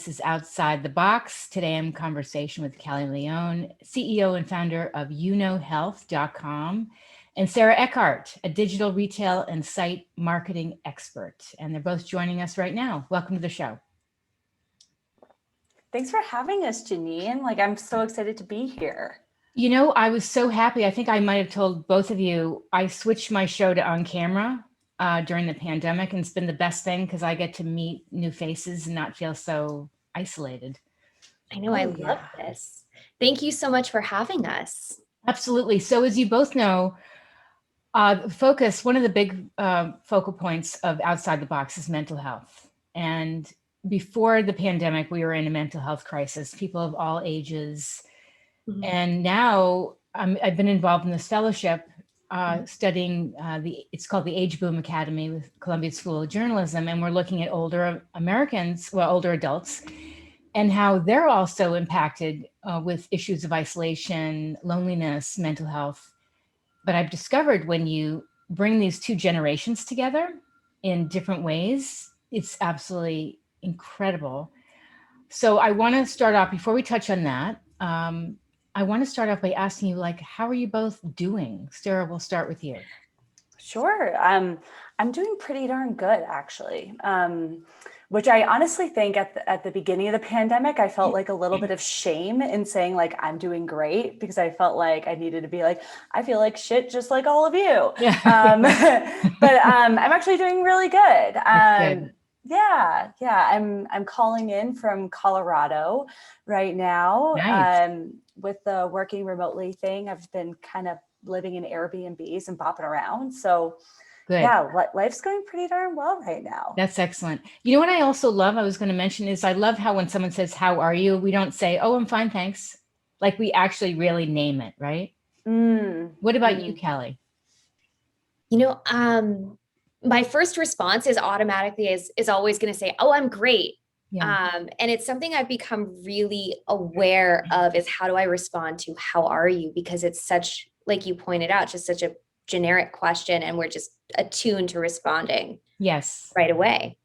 This is Outside the Box. Today I'm in conversation with Callie Leone, CEO and founder of YouKnowHealth.com, and Sara Eckhardt, a digital retail and site marketing expert. And they're both joining us right now. Welcome to the show. Thanks for having us, Janine. I'm so excited to be here. You know, I was so happy. I think I might have told both of you, I switched my show to on camera during the pandemic, and it's been the best thing because I get to meet new faces and not feel so isolated. I know, I love this. Thank you so much for having us. Absolutely. So as you both know, one of the big focal points of Outside the Box is mental health. And before the pandemic, we were in a mental health crisis, people of all ages. Mm-hmm. And now I've been involved in this fellowship studying it's called the Age Boom Academy with Columbia School of Journalism. And we're looking at older adults, and how they're also impacted with issues of isolation, loneliness, mental health. But I've discovered when you bring these two generations together in different ways, it's absolutely incredible. So I want to start off, before we touch on that, I want to start off by asking you, how are you both doing? Sara, we'll start with you. Sure. I'm doing pretty darn good, actually. Which I honestly think at the beginning of the pandemic, I felt like a little bit of shame in saying I'm doing great, because I felt like I needed to be I feel like shit just like all of you. But I'm actually doing really good. Good. Yeah. I'm calling in from Colorado right now. Nice. With the working remotely thing, I've been kind of living in Airbnbs and bopping around. So good. Yeah, life's going pretty darn well right now. That's excellent. You know what I also love, I was going to mention, is I love how when someone says, how are you? We don't say, oh, I'm fine, thanks. We actually really name it, right? What about you, Callie? You know, my first response is automatically is always going to say, oh, I'm great. Yeah. And it's something I've become really aware of, is how do I respond to how are you? Because it's such, like you pointed out, just such a generic question, and we're just attuned to responding right away.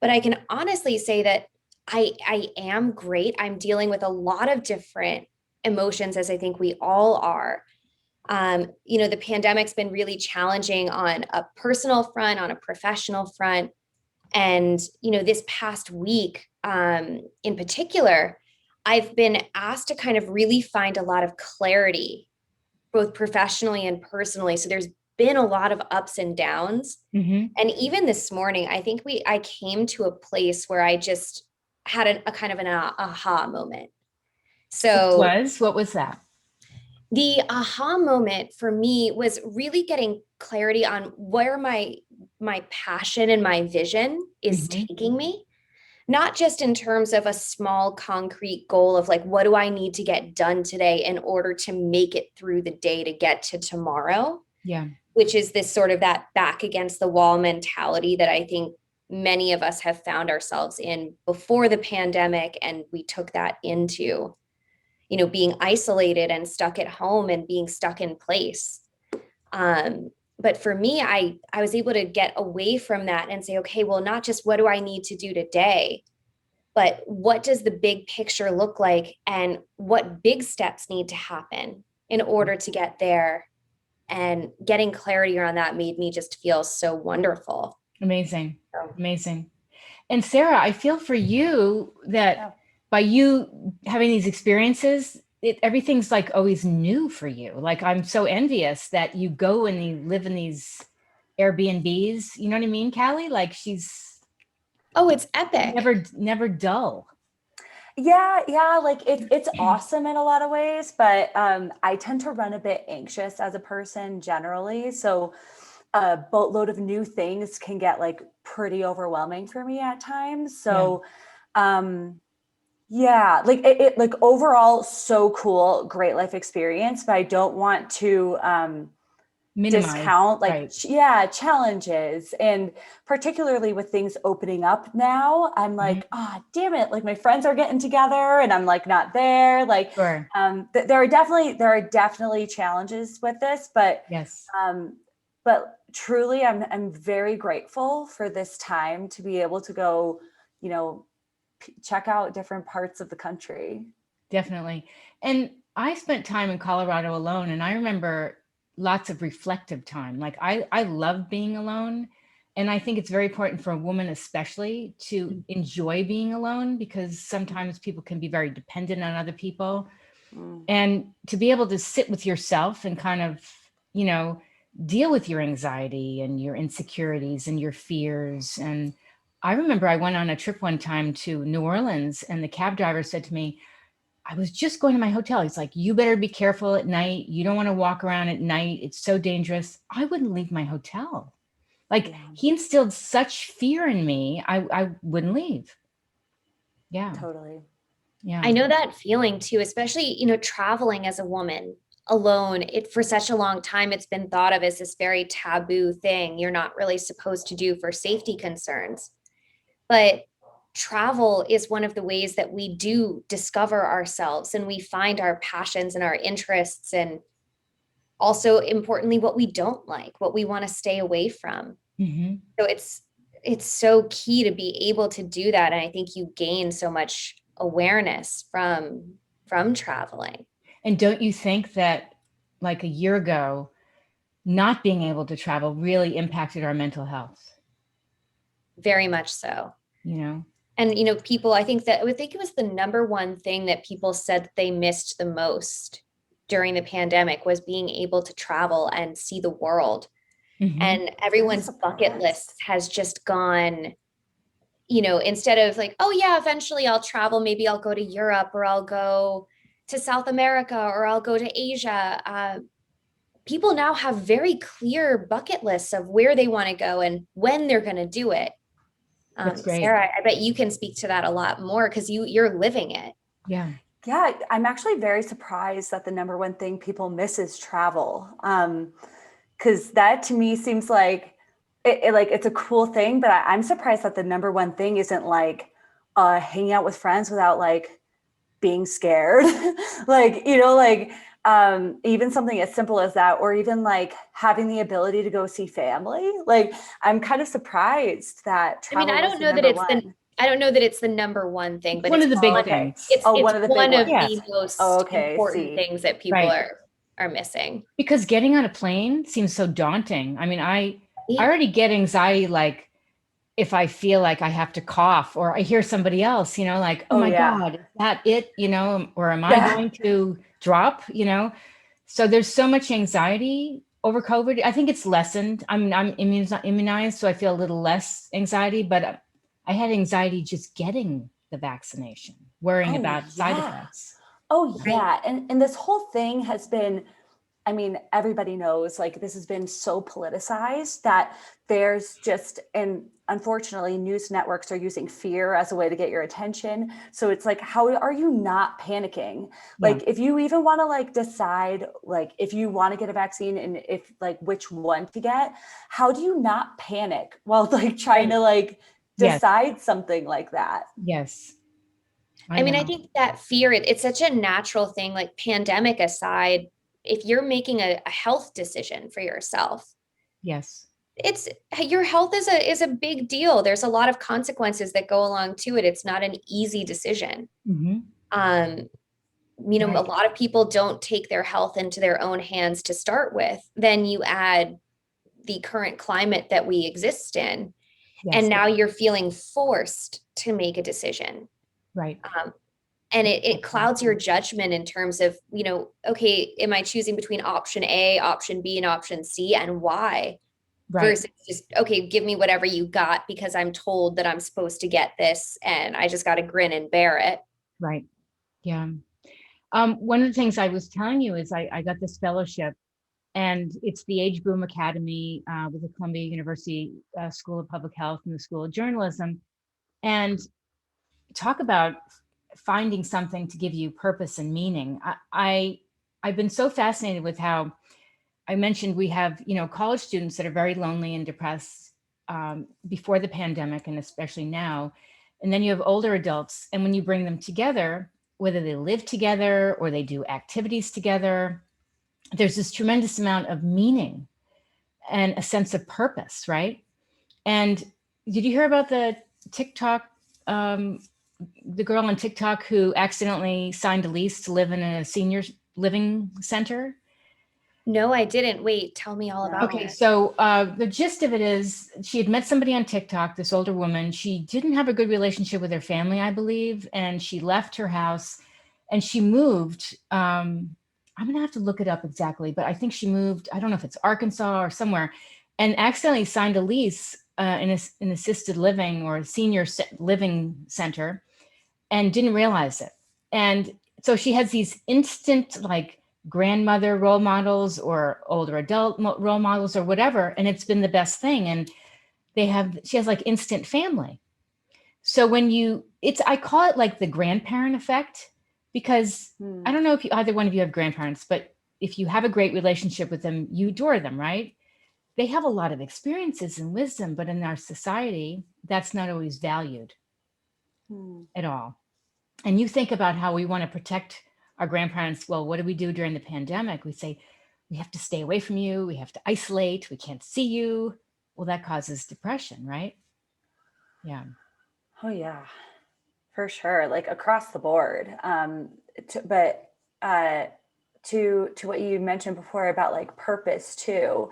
But I can honestly say that I am great. I'm dealing with a lot of different emotions, as I think we all are. The pandemic's been really challenging on a personal front, on a professional front. And, this past week, in particular, I've been asked to kind of really find a lot of clarity, both professionally and personally. So there's been a lot of ups and downs. Mm-hmm. And even this morning, I think I came to a place where I just had a kind of an aha moment. So what was that? The aha moment for me was really getting clarity on where my passion and my vision is taking me, not just in terms of a small concrete goal of what do I need to get done today in order to make it through the day to get to tomorrow. Yeah. Which is this sort of that back against the wall mentality that I think many of us have found ourselves in before the pandemic. And we took that into being isolated and stuck at home and being stuck in place. But for me, I was able to get away from that and say, okay, well, not just what do I need to do today, but what does the big picture look like, and what big steps need to happen in order to get there. And getting clarity around that made me just feel so wonderful. Amazing. Amazing. And Sara, I feel for you that by you having these experiences, everything's always new for you. I'm so envious that you go and you live in these Airbnbs. You know what I mean, Callie? It's epic. Never dull. Yeah. It's awesome in a lot of ways, but I tend to run a bit anxious as a person generally. So a boatload of new things can get pretty overwhelming for me at times. So it overall so cool, great life experience, but I don't want to discount challenges, and particularly with things opening up now, I'm damn it, my friends are getting together and I'm not there. Sure. There are definitely challenges with this, but but truly I'm very grateful for this time to be able to go, check out different parts of the country. Definitely. And I spent time in Colorado alone, and I remember lots of reflective time. Like I love being alone. And I think it's very important for a woman, especially, to enjoy being alone, because sometimes people can be very dependent on other people. And to be able to sit with yourself and kind of, you know, deal with your anxiety and your insecurities and your fears. And I remember I went on a trip one time to New Orleans, and the cab driver said to me, I was just going to my hotel. He's like, you better be careful at night. You don't want to walk around at night. It's so dangerous. I wouldn't leave my hotel. Like, he instilled such fear in me. I wouldn't leave. Yeah. Totally. Yeah. I know that feeling too, especially, you know, traveling as a woman alone. For such a long time, it's been thought of as this very taboo thing you're not really supposed to do for safety concerns. But travel is one of the ways that we do discover ourselves, and we find our passions and our interests, and also importantly, what we don't like, what we want to stay away from. Mm-hmm. So it's so key to be able to do that. And I think you gain so much awareness from traveling. And don't you think that, like a year ago, not being able to travel really impacted our mental health? Very much so. You know? And, you know, people, I think it was the number one thing that people said that they missed the most during the pandemic was being able to travel and see the world. Mm-hmm. And everyone's bucket list has just gone, you know, instead of like, oh yeah, eventually I'll travel, maybe I'll go to Europe, or I'll go to South America, or I'll go to Asia. People now have very clear bucket lists of where they want to go and when they're going to do it. That's great. Sara, I bet you can speak to that a lot more because you're living it. Yeah. Yeah, I'm actually very surprised that the number one thing people miss is travel. Because that to me seems like it's a cool thing, but I'm surprised that the number one thing isn't like hanging out with friends without like being scared. Like, you know, like even something as simple as that, or even like having the ability to go see family. Like, I'm kind of surprised that travel I don't know that it's the number one thing, but one it's of the big things. It's one of the most important things that people are missing. Because getting on a plane seems so daunting. I mean, I already get anxiety, like if I feel like I have to cough, or I hear somebody else, you know, like, oh my God, is that it? You know, or am I going to drop, you know? So there's so much anxiety over COVID. I think it's lessened. I'm immunized, so I feel a little less anxiety, but I had anxiety just getting the vaccination, worrying about side effects. Oh yeah. And this whole thing has been, I mean, everybody knows, like, this has been so politicized that there's just, and unfortunately news networks are using fear as a way to get your attention. So it's like, how are you not panicking? Like, if you even want to like decide, like, if you want to get a vaccine and if like which one to get, how do you not panic while like trying to like decide something like that? Yes. I mean, I think that fear, it's such a natural thing, like pandemic aside, if you're making a health decision for yourself, it's your health is a big deal. There's a lot of consequences that go along to it. It's not an easy decision. Mm-hmm. You know, a lot of people don't take their health into their own hands to start with. Then you add the current climate that we exist in, and now you're feeling forced to make a decision. Right. And it clouds your judgment in terms of, you know, okay, am I choosing between option A, option B, and option C, and why? Versus just, okay, give me whatever you got because I'm told that I'm supposed to get this and I just got to grin and bear it. Right. Yeah. One of the things I was telling you is I got this fellowship, and it's the Age Boom Academy with the Columbia University School of Public Health and the School of Journalism. And talk about finding something to give you purpose and meaning. I've been so fascinated with how I mentioned we have, you know, college students that are very lonely and depressed before the pandemic, and especially now. And then you have older adults, and when you bring them together, whether they live together or they do activities together, there's this tremendous amount of meaning and a sense of purpose, right? And did you hear about the TikTok the girl on TikTok who accidentally signed a lease to live in a senior living center? No, I didn't. Wait, tell me all about Okay, it. so the gist of it is she had met somebody on TikTok, this older woman. She didn't have a good relationship with her family, I believe, and she left her house and she moved. I'm gonna have to look it up exactly, but I think she moved, I don't know if it's Arkansas or somewhere, and accidentally signed a lease in an assisted living or a senior living center and didn't realize it. And so she has these instant like grandmother role models or older adult role models or whatever, and it's been the best thing. And she has like instant family. So when I call it like the grandparent effect, because I don't know if either one of you have grandparents, but if you have a great relationship with them, you adore them, right? They have a lot of experiences and wisdom, but in our society, that's not always valued at all. And you think about how we want to protect our grandparents. Well, what do we do during the pandemic? We say, we have to stay away from you. We have to isolate. We can't see you. Well, that causes depression, right? Yeah. Oh yeah, for sure. Like across the board. To what you mentioned before about like purpose too.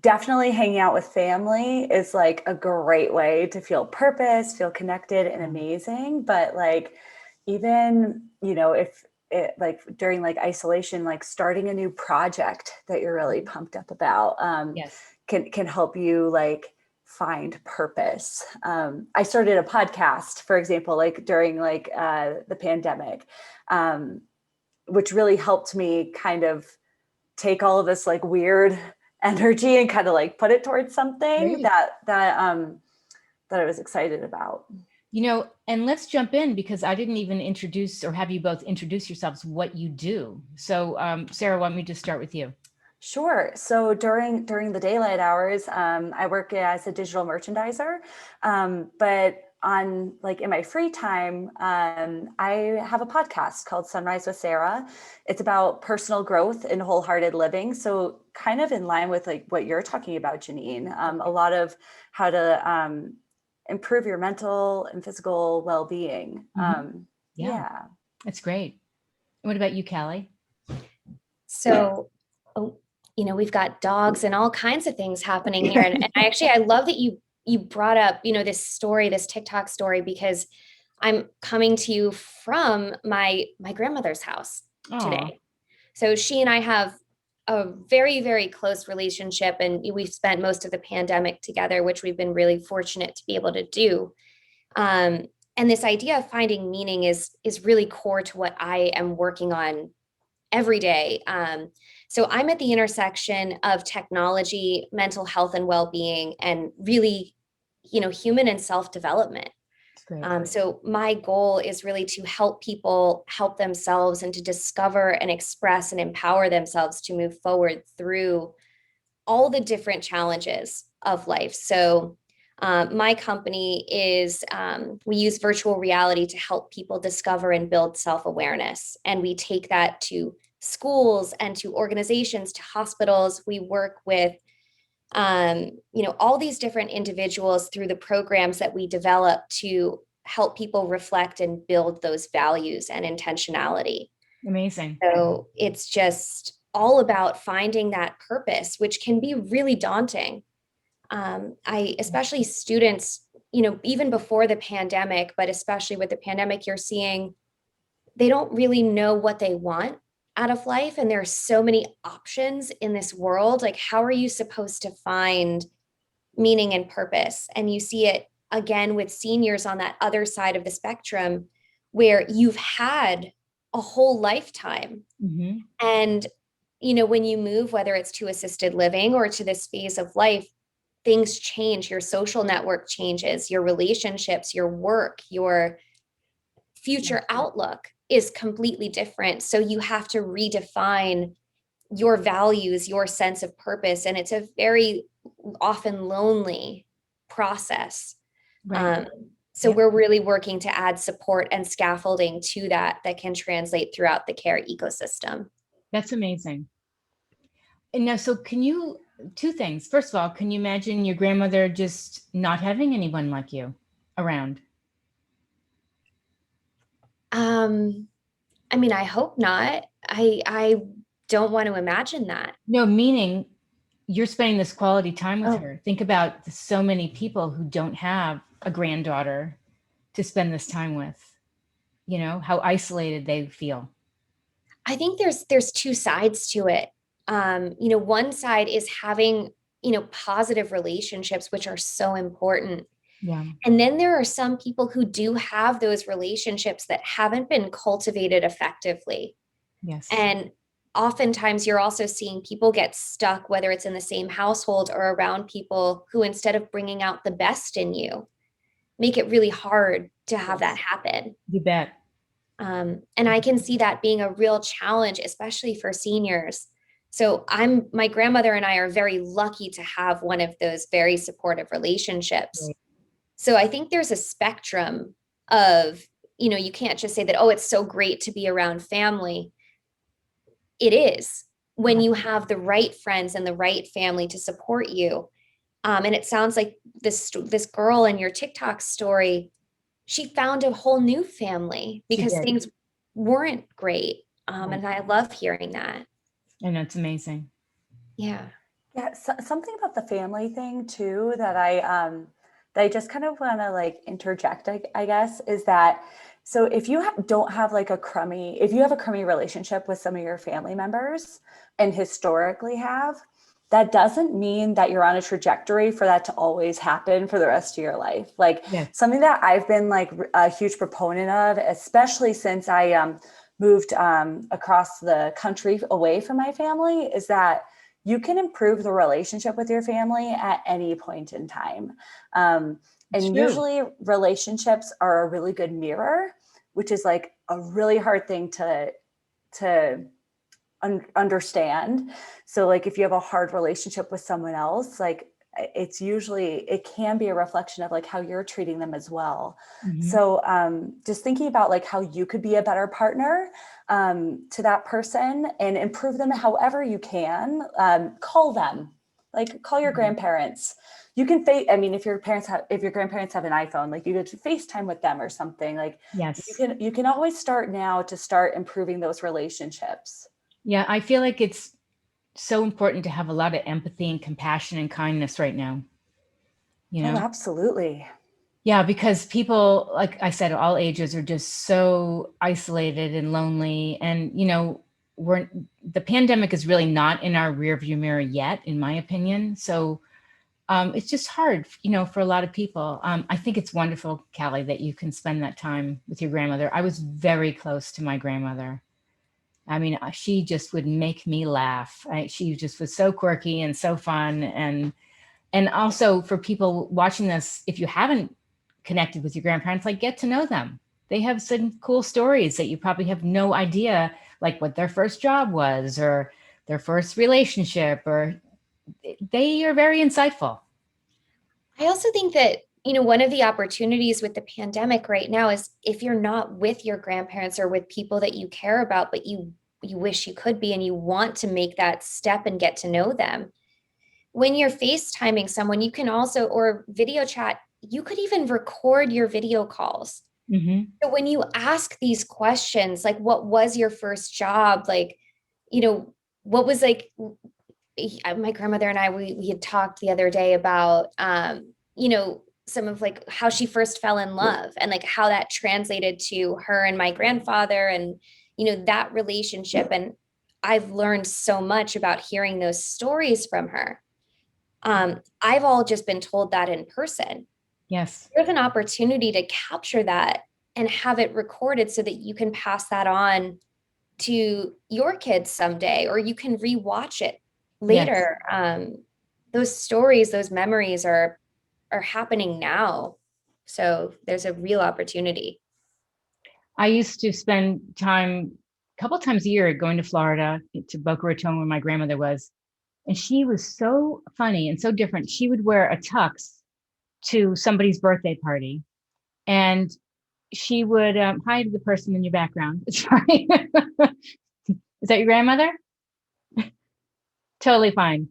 Definitely hanging out with family is like a great way to feel purpose, feel connected and amazing. But like, even, if it like during like isolation, like starting a new project that you're really pumped up about, Yes. can help you like find purpose. I started a podcast, for example, like during like the pandemic, which really helped me kind of take all of this like weird energy and kind of like put it towards something that I was excited about. And let's jump in because I didn't even introduce or have you both introduce yourselves what you do. So Sarah, why don't we just start with you? Sure. So during the daylight hours, I work as a digital merchandiser, but on like in my free time, I have a podcast called Sunrise with Sarah. It's about personal growth and wholehearted living. So kind of in line with like what you're talking about, Janine, a lot of how to improve your mental and physical well-being. Yeah. That's great. And what about you, Callie? So, we've got dogs and all kinds of things happening here. And I love that you brought up, this story, this TikTok story, because I'm coming to you from my grandmother's house today. So she and I have a very, very close relationship, and we've spent most of the pandemic together, which we've been really fortunate to be able to do. And this idea of finding meaning is really core to what I am working on every day. So I'm at the intersection of technology, mental health and well-being, and really, human and self-development. So my goal is really to help people help themselves and to discover and express and empower themselves to move forward through all the different challenges of life. So my company is, we use virtual reality to help people discover and build self-awareness. And we take that to schools and to organizations, to hospitals. We work with, all these different individuals through the programs that we develop to help people reflect and build those values and intentionality. Amazing. So it's just all about finding that purpose, which can be really daunting. Especially students, even before the pandemic, but especially with the pandemic, you're seeing they don't really know what they want out of life. And there are so many options in this world. Like, how are you supposed to find meaning and purpose? And you see it again with seniors on that other side of the spectrum, where you've had a whole lifetime. And, when you move, whether it's to assisted living or to this phase of life, things change. Your social network changes, your relationships, your work, your future outlook is completely different. So you have to redefine your values, your sense of purpose. And it's a very often lonely process. So we're really working to add support and scaffolding to that can translate throughout the care ecosystem. That's amazing. And now, so two things. First of all, can you imagine your grandmother just not having anyone like you around? I mean, I hope not. I don't want to imagine that. No, meaning you're spending this quality time with Oh, her. Think about so many people who don't have a granddaughter to spend this time with, how isolated they feel. I think there's two sides to it. One side is having, positive relationships, which are so important. Yeah. And then there are some people who do have those relationships that haven't been cultivated effectively. Yes. And oftentimes you're also seeing people get stuck, whether it's in the same household or around people who, instead of bringing out the best in you, make it really hard to have that happen. You bet. And I can see that being a real challenge, especially for seniors. So my grandmother and I are very lucky to have one of those very supportive relationships. Right. So I think there's a spectrum of, you can't just say that, oh, it's so great to be around family. It is when you have the right friends and the right family to support you. And it sounds like this girl in your TikTok story, she found a whole new family because things weren't great. And I love hearing that. I know, it's amazing. Yeah. Yeah, something about the family thing too that I just kind of want to like interject, I guess, is that so if you don't have like if you have a crummy relationship with some of your family members and historically have, that doesn't mean that you're on a trajectory for that to always happen for the rest of your life. Like something that I've been like a huge proponent of, especially since I moved across the country away from my family, is that you can improve the relationship with your family at any point in time. And usually relationships are a really good mirror, which is like a really hard thing to understand. So like if you have a hard relationship with someone else, like it can be a reflection of like how you're treating them as well. Mm-hmm. So just thinking about like how you could be a better partner to that person and improve them however you can. Call them, like call your grandparents. You can if your grandparents have an iPhone, like you could FaceTime with them or something. Like you can always start now to start improving those relationships. Yeah, I feel like it's so important to have a lot of empathy and compassion and kindness right now. Oh, absolutely. Yeah, because people, like I said, all ages are just so isolated and lonely. And, the pandemic is really not in our rearview mirror yet, in my opinion. So it's just hard, for a lot of people. I think it's wonderful, Callie, that you can spend that time with your grandmother. I was very close to my grandmother. I mean, she just would make me laugh. She just was so quirky and so fun. And also for people watching this, if you haven't connected with your grandparents, like get to know them. They have some cool stories that you probably have no idea, like what their first job was or their first relationship, or they are very insightful. I also think that, one of the opportunities with the pandemic right now is if you're not with your grandparents or with people that you care about, but you wish you could be and you want to make that step and get to know them. When you're FaceTiming someone, you can also, or video chat, you could even record your video calls. Mm-hmm. So when you ask these questions, like what was your first job? Like, what was like, my grandmother and I, we had talked the other day about, some of like how she first fell in love and like how that translated to her and my grandfather and, that relationship. And I've learned so much about hearing those stories from her. I've all just been told that in person. Yes. There's an opportunity to capture that and have it recorded so that you can pass that on to your kids someday, or you can rewatch it later. Yes. Those stories, those memories are happening now. So there's a real opportunity. I used to spend time a couple times a year going to Florida to Boca Raton where my grandmother was. And she was so funny and so different. She would wear a tux to somebody's birthday party. And she would hide the person in your background. Sorry. Is that your grandmother? Totally fine.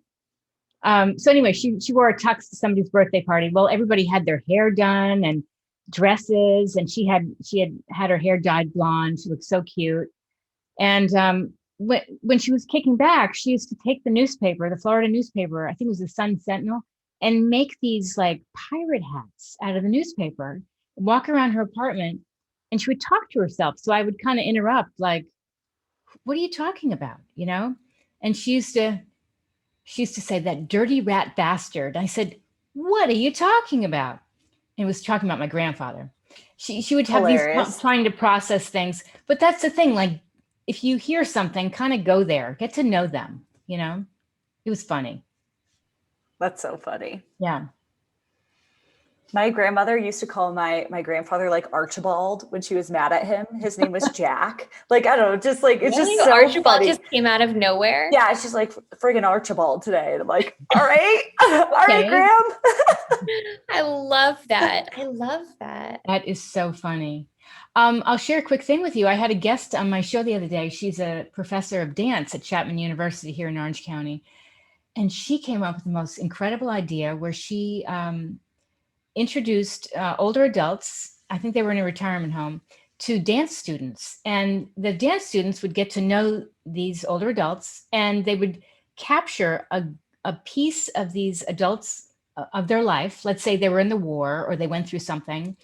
So anyway, she wore a tux to somebody's birthday party. Well, everybody had their hair done and dresses, and she had her hair dyed blonde. She looked so cute. And when she was kicking back, she used to take the newspaper, the Florida newspaper, I think it was the Sun Sentinel, and make these like pirate hats out of the newspaper, walk around her apartment, and she would talk to herself. So I would kind of interrupt, like, what are you talking about? And she used to say, that dirty rat bastard. I said, what are you talking about? And it was talking about my grandfather. She would have Hilarious. trying to process things. But that's the thing, like, if you hear something, kind of go there, get to know them, It was funny. That's so funny. Yeah. My grandmother used to call my grandfather like Archibald when she was mad at him. His name was Jack. Like, I don't know, just like, it's just so Archibald funny. just came out of nowhere. Yeah, she's like, friggin' Archibald today. And I'm like, all right, all right, Graham. I love that. I love that. That is so funny. I'll share a quick thing with you. I had a guest on my show the other day. She's a professor of dance at Chapman University here in Orange County. And she came up with the most incredible idea where she introduced older adults, I think they were in a retirement home, to dance students. And the dance students would get to know these older adults, and they would capture a piece of these adults of their life. Let's say they were in the war or they went through something,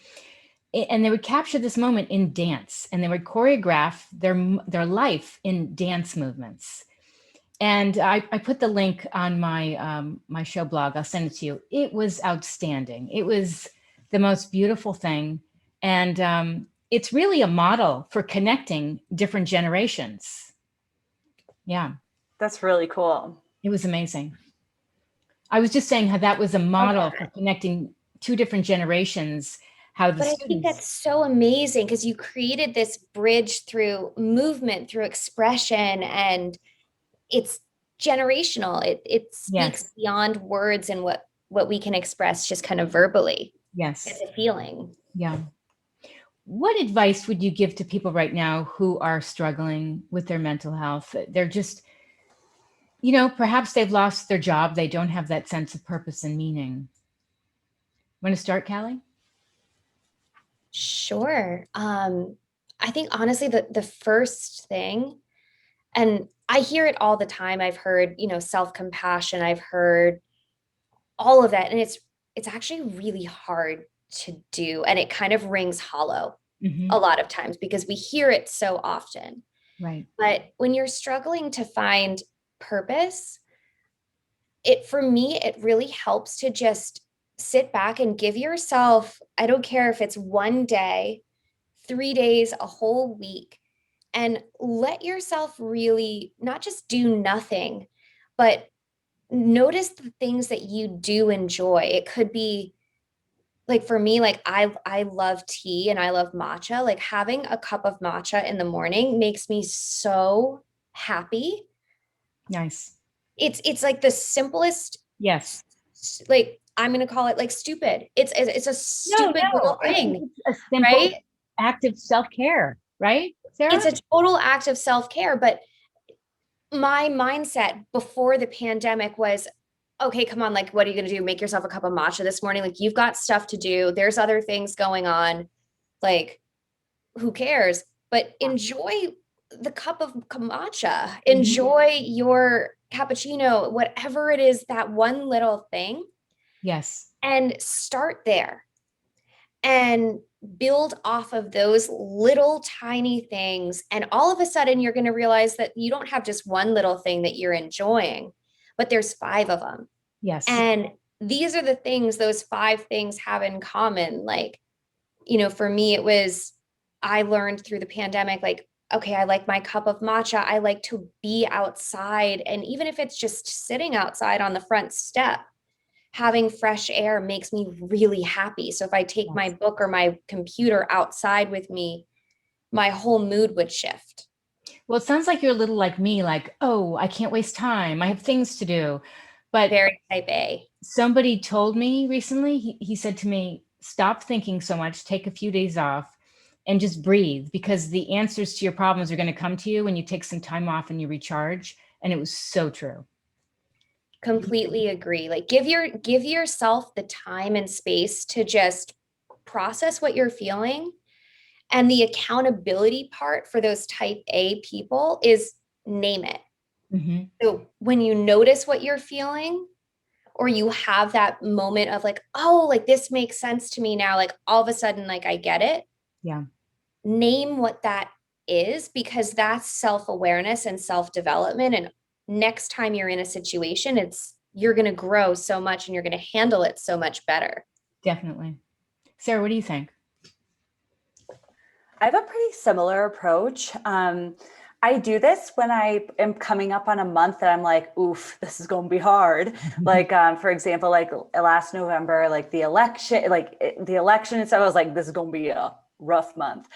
and they would capture this moment in dance, and they would choreograph their life in dance movements. And I put the link on my show blog. I'll send it to you. It was outstanding. It was the most beautiful thing. And it's really a model for connecting different generations. Yeah. That's really cool. It was amazing. I was just saying how that was a model for connecting two different generations. But I think that's so amazing because you created this bridge through movement, through expression, and it's generational. It speaks beyond words and what we can express just kind of verbally. Yes. It's a feeling. Yeah. What advice would you give to people right now who are struggling with their mental health? They're just, perhaps they've lost their job. They don't have that sense of purpose and meaning. Want to start, Callie? Sure. I think honestly, the first thing, and I hear it all the time. I've heard, self-compassion. I've heard all of that. And it's actually really hard to do. And it kind of rings hollow a lot of times because we hear it so often. Right. But when you're struggling to find purpose, for me, it really helps to just sit back and give yourself, I don't care if it's one day, 3 days, a whole week, and let yourself really not just do nothing, but notice the things that you do enjoy. It could be like, for me, like I love tea and I love matcha. Like having a cup of matcha in the morning makes me so happy. Nice. It's like the simplest. Yes. Like I'm going to call it like stupid. It's a stupid little thing. It's a simple act of self-care, right, Sarah? It's a total act of self-care. But my mindset before the pandemic was, okay, come on, like, what are you going to do? Make yourself a cup of matcha this morning? Like, you've got stuff to do. There's other things going on. Like, who cares? But enjoy the cup of matcha. Enjoy your cappuccino, whatever it is, that one little thing. Yes. And start there and build off of those little tiny things. And all of a sudden, you're going to realize that you don't have just one little thing that you're enjoying, but there's 5 of them. Yes. And these are the things those 5 things have in common. Like, for me, I learned through the pandemic, like, okay, I like my cup of matcha. I like to be outside. And even if it's just sitting outside on the front step, having fresh air makes me really happy. So if I take my book or my computer outside with me, my whole mood would shift. Well, it sounds like you're a little like me, like, oh, I can't waste time. I have things to do. But very type A. Somebody told me recently, he said to me, stop thinking so much, take a few days off and just breathe, because the answers to your problems are going to come to you when you take some time off and you recharge. And it was so true. Completely agree. Like give yourself the time and space to just process what you're feeling. And the accountability part for those type A people is name it. Mm-hmm. So when you notice what you're feeling, or you have that moment of like, oh, like this makes sense to me now, like all of a sudden, like I get it. Yeah. Name what that is, because that's self-awareness and self-development. And next time you're in a situation, you're going to grow so much and you're going to handle it so much better. Definitely. Sara, what do you think? I have a pretty similar approach. I do this when I am coming up on a month that I'm like, oof, this is going to be hard. Like, for example, like last November, like the election, and so I was like, this is going to be a rough month.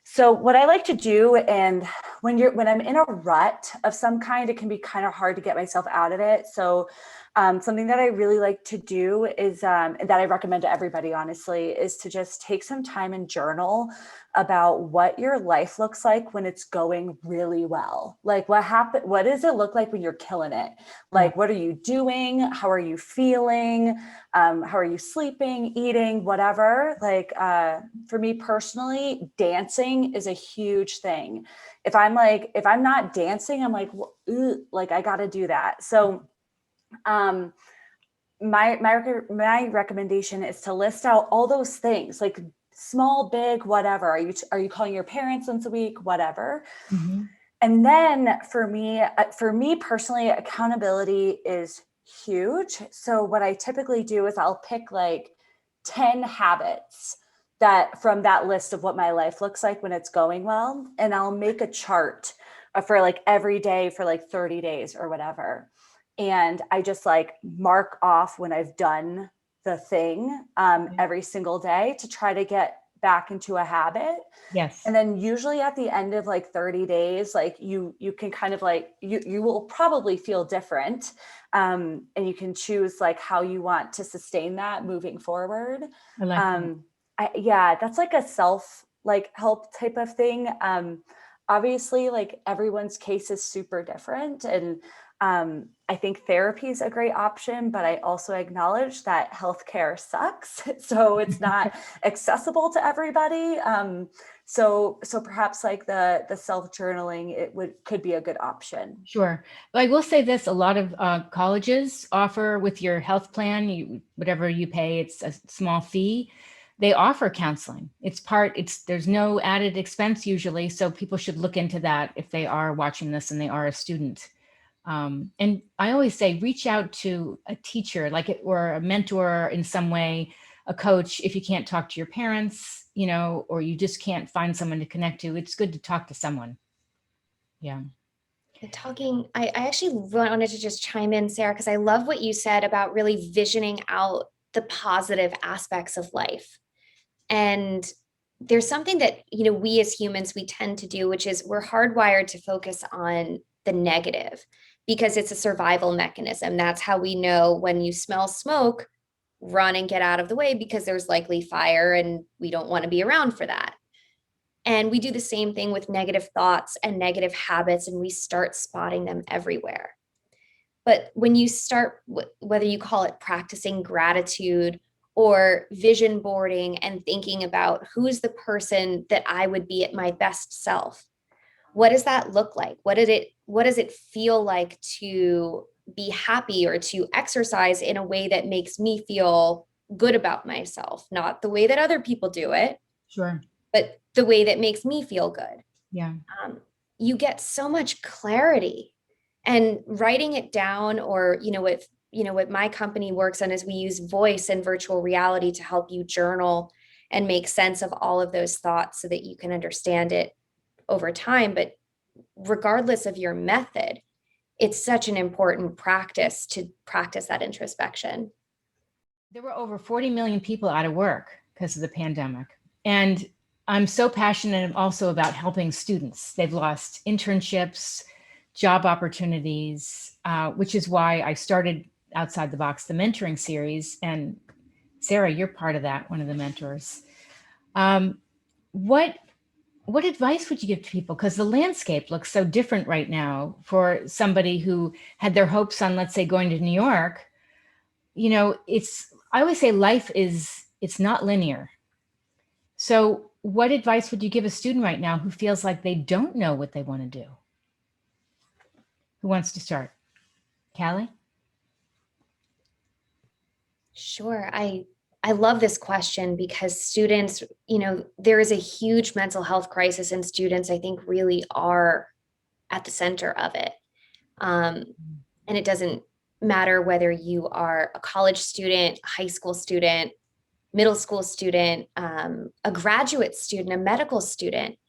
So what I like to do, and when I'm in a rut of some kind, it can be kind of hard to get myself out of it. So something that I really like to do is, and that I recommend to everybody, honestly, is to just take some time and journal about what your life looks like when it's going really well. Like what does it look like when you're killing it? Like, what are you doing? How are you feeling? How are you sleeping, eating, whatever? Like, for me personally, dancing is a huge thing. If I'm not dancing, I'm like, well, like I got to do that. So my recommendation is to list out all those things, like small, big, whatever. Are you calling your parents once a week? Whatever. Mm-hmm. And then for me personally, accountability is huge. So what I typically do is I'll pick like 10 habits that from that list of what my life looks like when it's going well. And I'll make a chart for like every day for like 30 days or whatever. And I just like mark off when I've done the thing every single day to try to get back into a habit. Yes. And then usually at the end of like 30 days, like you can kind of like, you will probably feel different. And you can choose like how you want to sustain that moving forward. I like that. That's like a self like help type of thing. Obviously like everyone's case is super different. And I think therapy is a great option, but I also acknowledge that healthcare sucks. So it's not accessible to everybody. So perhaps like the self-journaling, could be a good option. Sure. But I will say this, a lot of colleges offer with your health plan, whatever you pay, it's a small fee. They offer counseling. There's no added expense usually. So people should look into that if they are watching this and they are a student. And I always say, reach out to a teacher, or a mentor in some way, a coach. If you can't talk to your parents, or you just can't find someone to connect to, it's good to talk to someone. Yeah. I actually wanted to just chime in, Sara, because I love what you said about really visioning out the positive aspects of life. And there's something that, we as humans, we tend to do, which is we're hardwired to focus on the negative because it's a survival mechanism. That's how we know when you smell smoke, run and get out of the way because there's likely fire and we don't want to be around for that. And we do the same thing with negative thoughts and negative habits, and we start spotting them everywhere. But when you start, whether you call it practicing gratitude or vision boarding and thinking about who's the person that I would be at my best self, what does that look like? What does it feel like to be happy or to exercise in a way that makes me feel good about myself? Not the way that other people do it. Sure. But the way that makes me feel good. Yeah. You get so much clarity, and writing it down, or, what my company works on is we use voice and virtual reality to help you journal and make sense of all of those thoughts so that you can understand it over time. But regardless of your method, it's such an important practice to practice that introspection. There were over 40 million people out of work because of the pandemic. And I'm so passionate also about helping students. They've lost internships, job opportunities, which is why I started Outside the Box, the mentoring series. And Sara, you're part of that, one of the mentors. What advice would you give to people? Because the landscape looks so different right now for somebody who had their hopes on, let's say, going to New York. I always say life is It's not linear. So what advice would you give a student right now who feels like they don't know what they want to do? Who wants to start? Callie? Sure. I love this question because students, there is a huge mental health crisis, and students, I think, really are at the center of it. And it doesn't matter whether you are a college student, a high school student, middle school student, a graduate student, a medical student.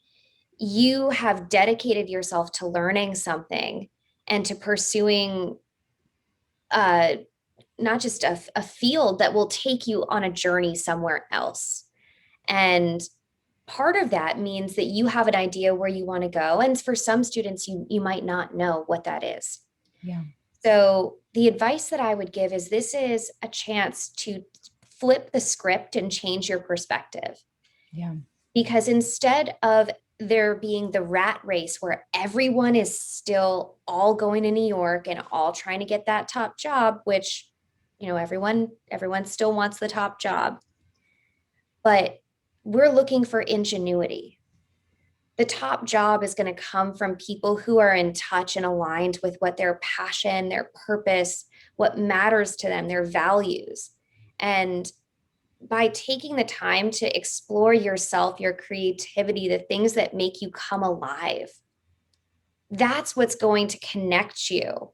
You have dedicated yourself to learning something and to pursuing not just a field that will take you on a journey somewhere else. And part of that means that you have an idea where you want to go. And for some students, you might not know what that is. Yeah. So the advice that I would give is this is a chance to flip the script and change your perspective. Yeah. Because instead of there being the rat race where everyone is still all going to New York and all trying to get that top job, which, everyone still wants the top job, but we're looking for ingenuity. The top job is going to come from people who are in touch and aligned with what their passion, their purpose, what matters to them, their values. And by taking the time to explore yourself, your creativity, the things that make you come alive, that's what's going to connect you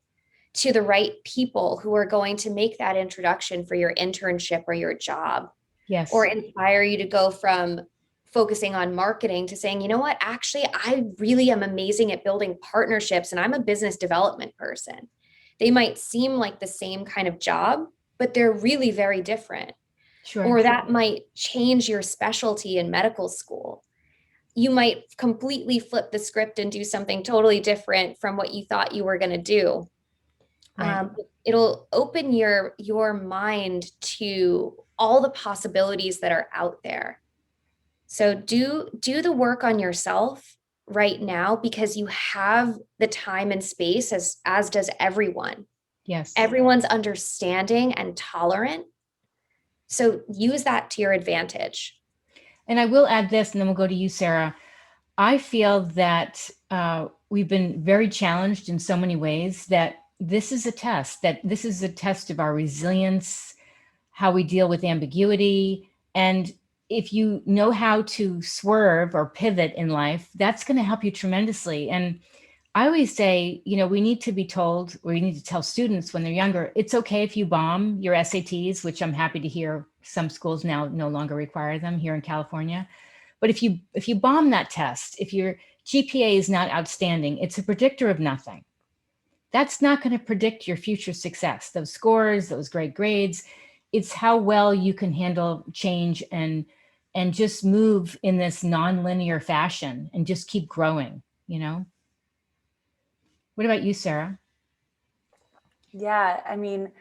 to the right people who are going to make that introduction for your internship or your job. Yes. Or inspire you to go from focusing on marketing to saying, you know what, actually, I really am amazing at building partnerships and I'm a business development person. They might seem like the same kind of job, but they're really very different. Sure. Or that might change your specialty in medical school. You might completely flip the script and do something totally different from what you thought you were going to do. Right. It'll open your mind to all the possibilities that are out there. So do the work on yourself right now, because you have the time and space as does everyone. Yes. Everyone's understanding and tolerant. So use that to your advantage. And I will add this, and then we'll go to you, Sarah. I feel that we've been very challenged in so many ways that this is a test, of our resilience, how we deal with ambiguity. And if you know how to swerve or pivot in life, that's going to help you tremendously. And I always say, we need to be told, or we need to tell students when they're younger, it's okay if you bomb your SATs, which I'm happy to hear some schools now no longer require them here in California. But if you bomb that test, if your GPA is not outstanding, it's a predictor of nothing. That's not going to predict your future success. Those scores, those great grades, it's how well you can handle change and just move in this nonlinear fashion and just keep growing, What about you, Sarah? Yeah, I mean,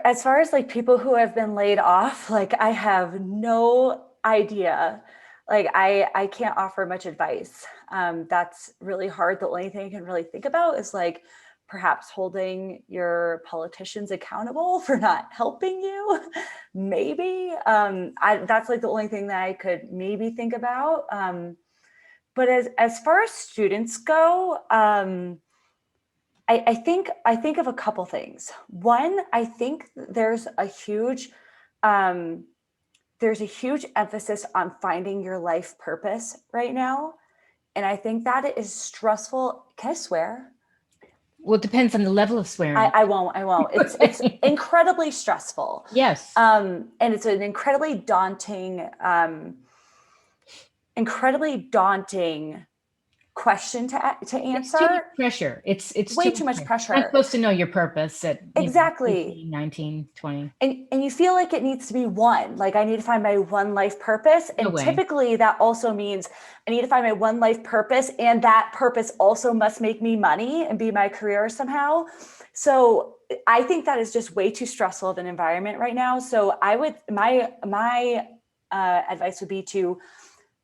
as far as like people who have been laid off, like I have no idea. Like I can't offer much advice. That's really hard. The only thing I can really think about is like perhaps holding your politicians accountable for not helping you. Maybe. That's like the only thing that I could maybe think about. But as far as students go, I think of a couple things. One, I think there's a huge emphasis on finding your life purpose right now. And I think that it is stressful. Can I swear? Well, it depends on the level of swearing. I won't. It's incredibly stressful. Yes. And it's an incredibly daunting question to answer. It's too much pressure. It's way too much pressure. You're not supposed to know your purpose at exactly 18, 19, 20. And you feel like it needs to be one. Like I need to find my one life purpose. And typically that also means I need to find my one life purpose, and that purpose also must make me money and be my career somehow. So I think that is just way too stressful of an environment right now. So my advice would be to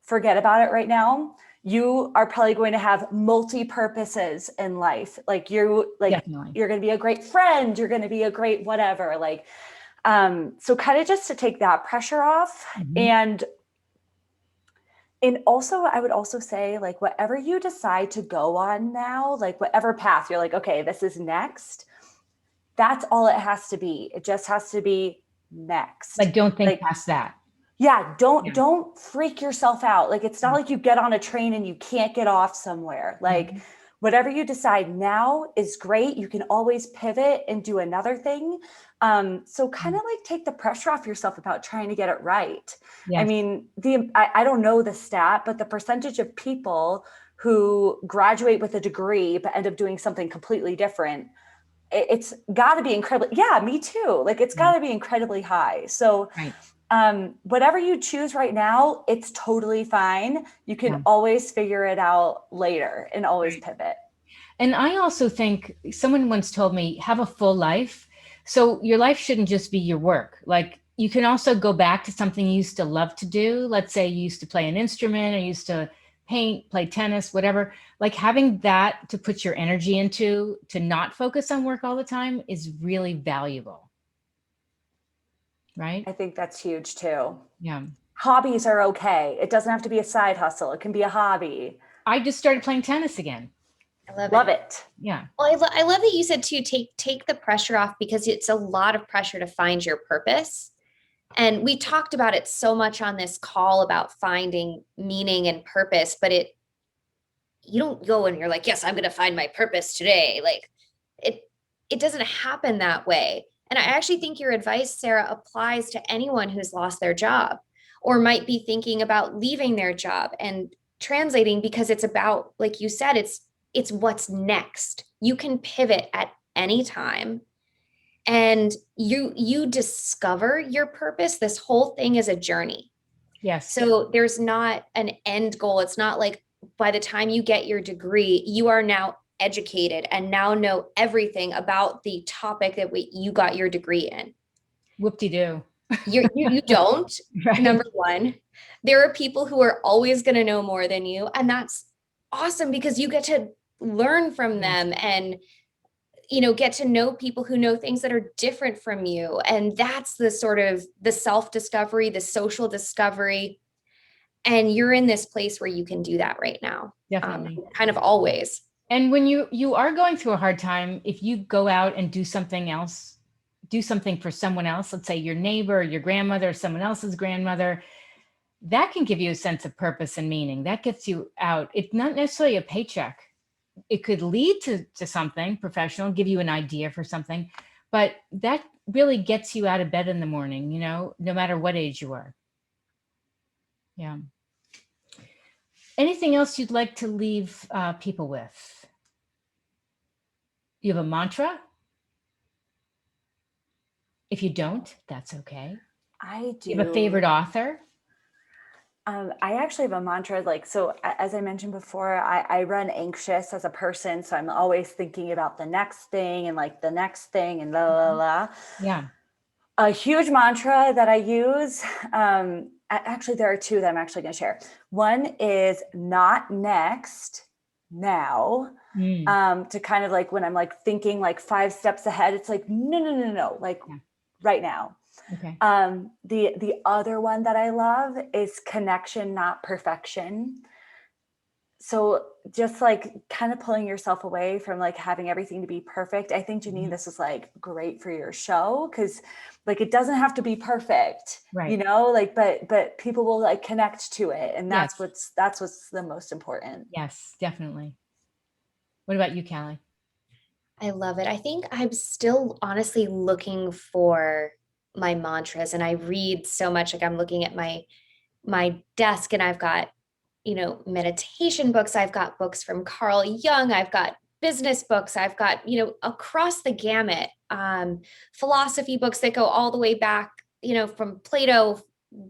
forget about it right now. You are probably going to have multi-purposes in life. Like you're going to be a great friend. You're going to be a great whatever. Like So kind of just to take that pressure off. And also, I would also say, like, whatever you decide to go on now, like whatever path you're like, okay, this is next, that's all it has to be. It just has to be next. Like, don't think past that. Yeah, don't freak yourself out. Like, it's not like you get on a train and you can't get off somewhere. Like, whatever you decide now is great. You can always pivot and do another thing. So kind of like take the pressure off yourself about trying to get it right. Yes. I mean, I don't know the stat, but the percentage of people who graduate with a degree but end up doing something completely different, it's got to be incredibly, yeah, me too. Like, it's got to be incredibly high. So whatever you choose right now, it's totally fine. You can always figure it out later and always pivot. And I also think someone once told me, have a full life. So your life shouldn't just be your work. Like, you can also go back to something you used to love to do. Let's say you used to play an instrument, or you used to paint, play tennis, whatever. Like, having that to put your energy into, to not focus on work all the time, is really valuable. Right? I think that's huge too. Yeah. Hobbies are okay. It doesn't have to be a side hustle. It can be a hobby. I just started playing tennis again. I love it. Yeah. Well, I love that you said too, take the pressure off, because it's a lot of pressure to find your purpose. And we talked about it so much on this call about finding meaning and purpose, but you don't go and you're like, yes, I'm going to find my purpose today. Like, it doesn't happen that way. And I actually think your advice, Sara, applies to anyone who's lost their job or might be thinking about leaving their job and translating, because it's about, like you said, it's what's next. You can pivot at any time, and you discover your purpose. This whole thing is a journey. Yes. So there's not an end goal. It's not like by the time you get your degree, you are now educated and now know everything about the topic that you got your degree in. Whoop-de-doo. You don't. Right. Number one, there are people who are always going to know more than you. And that's awesome, because you get to learn from them and, get to know people who know things that are different from you. And that's the sort of the self-discovery, the social discovery. And you're in this place where you can do that right now. Definitely. Kind of always. And when you are going through a hard time, if you go out and do something else, do something for someone else, let's say your neighbor, or your grandmother, or someone else's grandmother, that can give you a sense of purpose and meaning. That gets you out. It's not necessarily a paycheck. It could lead to something professional, give you an idea for something, but that really gets you out of bed in the morning, no matter what age you are. Yeah. Anything else you'd like to leave people with? You have a mantra? If you don't, that's okay. I do. You have a favorite author? I actually have a mantra, so as I mentioned before, I run anxious as a person. So I'm always thinking about the next thing and the next thing and Yeah. A huge mantra that I use, actually there are two that I'm actually going to share. One is not next, now. To kind of when I'm thinking 5 steps ahead, it's no, right now. Okay. The other one that I love is connection, not perfection. So just kind of pulling yourself away from having everything to be perfect. I think, Janine, this is great for your show, because it doesn't have to be perfect, right? But people will connect to it, and that's what's the most important. Yes, definitely. What about you, Callie? I love it. I think I'm still honestly looking for my mantras, and I read so much. I'm looking at my desk, and I've got, meditation books. I've got books from Carl Jung. I've got business books. I've got, across the gamut, philosophy books that go all the way back, from Plato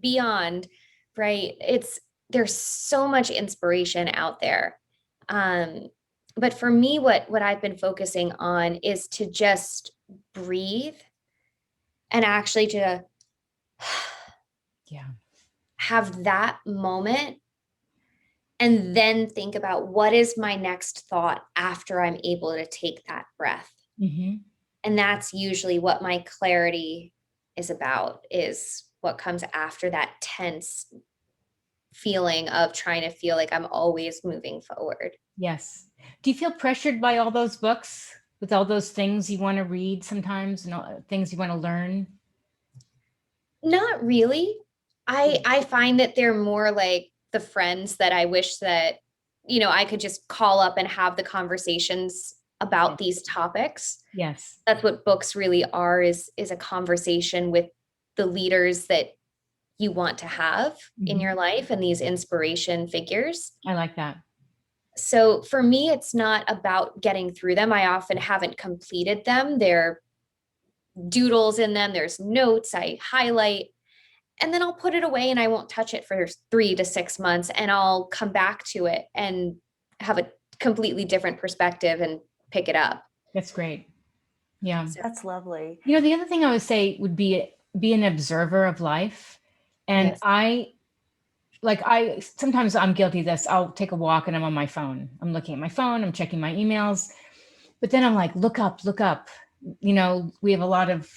beyond, right? There's so much inspiration out there. But for me, what I've been focusing on is to just breathe and actually to have that moment, and then think about what is my next thought after I'm able to take that breath. Mm-hmm. And that's usually what my clarity is about, is what comes after that tense feeling of trying to feel like I'm always moving forward. Yes. Do you feel pressured by all those books with all those things you want to read sometimes and all, things you want to learn? Not really. I find that they're more like the friends that I wish that, I could just call up and have the conversations about these topics. Yes. That's what books really are, is a conversation with the leaders that you want to have in your life and these inspiration figures. I like that. So for me, it's not about getting through them. I often haven't completed them. There are doodles in them, there's notes I highlight, and then I'll put it away and I won't touch it for 3 to 6 months, and I'll come back to it and have a completely different perspective and pick it up. That's great. Yeah. That's lovely. The other thing I would say would be an observer of life. And Yes. Sometimes I'm guilty of this. I'll take a walk and I'm on my phone. I'm looking at my phone, I'm checking my emails, but then I'm like, look up, look up. We have a lot of,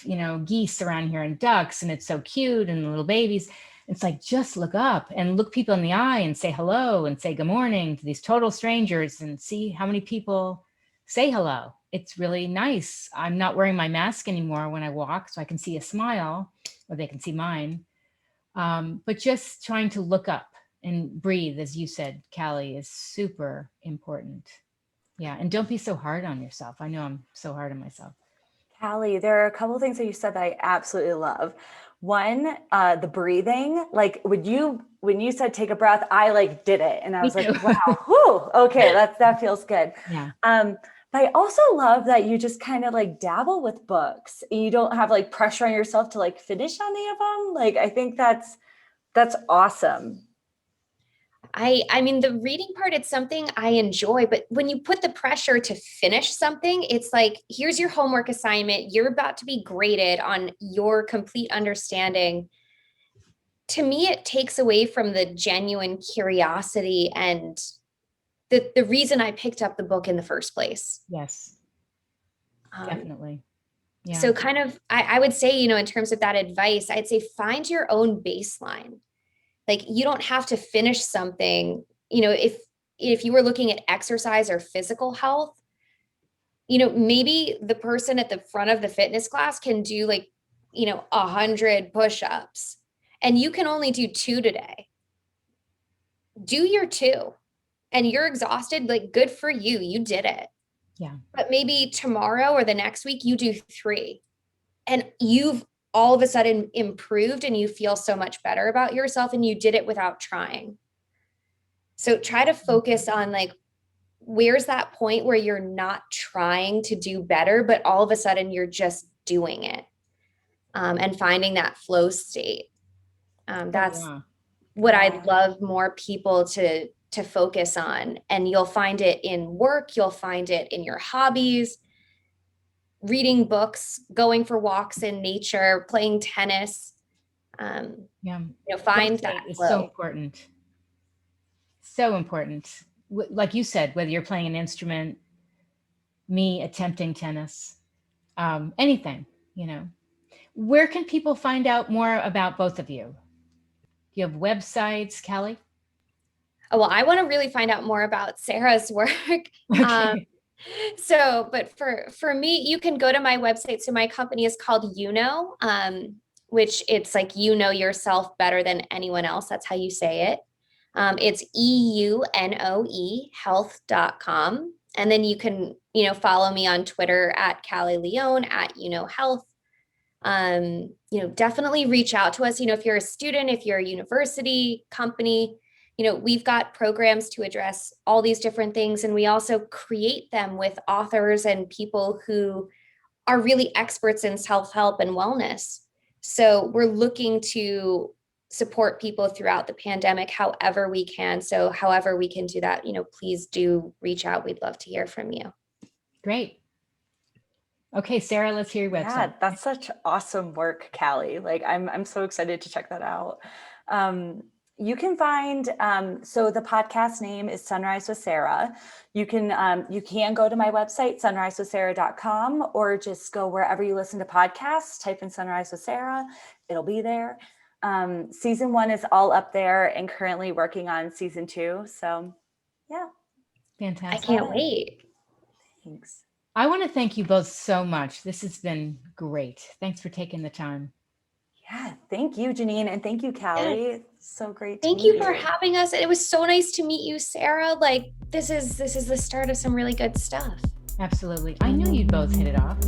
geese around here and ducks, and it's so cute, and the little babies. It's like, just look up and look people in the eye and say hello and say good morning to these total strangers and see how many people say hello. It's really nice. I'm not wearing my mask anymore when I walk, so I can see a smile, or they can see mine. But just trying to look up and breathe, as you said, Callie, is super important. Yeah. And don't be so hard on yourself. I know I'm so hard on myself. Callie, there are a couple of things that you said that I absolutely love. One, the breathing, like when you said take a breath, I did it. And I was like, wow, whew, okay, that feels good. Yeah. But I also love that you just kind of dabble with books. You don't have pressure on yourself to finish any of them. I think that's awesome. I mean, the reading part, it's something I enjoy, but when you put the pressure to finish something, it's like, here's your homework assignment. You're about to be graded on your complete understanding. To me, it takes away from the genuine curiosity and the reason I picked up the book in the first place. Yes, definitely. Yeah. So kind of, I would say, in terms of that advice, I'd say find your own baseline. Like, you don't have to finish something, if you were looking at exercise or physical health, maybe the person at the front of the fitness class can do 100 push-ups, and you can only do 2 today. Do your 2, and you're exhausted, good for you. You did it. Yeah. But maybe tomorrow or the next week you do 3, and you've all of a sudden improved and you feel so much better about yourself, and you did it without trying. So try to focus on where's that point where you're not trying to do better, but all of a sudden you're just doing it, and finding that flow state. That's what I'd love more people to focus on. And you'll find it in work, you'll find it in your hobbies, reading books, going for walks in nature, playing tennis. Find that is flow. so important. So important. Like you said, whether you're playing an instrument, me attempting tennis, anything, Where can people find out more about both of you? Do you have websites, Callie? Oh, well, I want to really find out more about Sara's work. Okay. But for me, you can go to my website. So my company is called which it's like, yourself better than anyone else. That's how you say it. It's EUNOE health.com. And then you can, follow me on Twitter at Callie Leone at health. Definitely reach out to us. If you're a student, if you're a university, company, we've got programs to address all these different things. And we also create them with authors and people who are really experts in self-help and wellness. So we're looking to support people throughout the pandemic, however we can. So however we can do that, please do reach out. We'd love to hear from you. Great. Okay, Sara, let's hear your website. Yeah, that's such awesome work, Callie. I'm so excited to check that out. You can find, so the podcast name is Sunrise with Sara. You can go to my website, sunrisewithsara.com, or just go wherever you listen to podcasts, type in Sunrise with Sara, it'll be there. Season 1 is all up there and currently working on season 2. So yeah. Fantastic. I can't wait. Thanks. I want to thank you both so much. This has been great. Thanks for taking the time. Yeah, thank you, Janine, and thank you, Callie. Yeah. It's so great. Thank you for having us. It was so nice to meet you, Sara. Like this is the start of some really good stuff. Absolutely. I knew you'd both hit it off.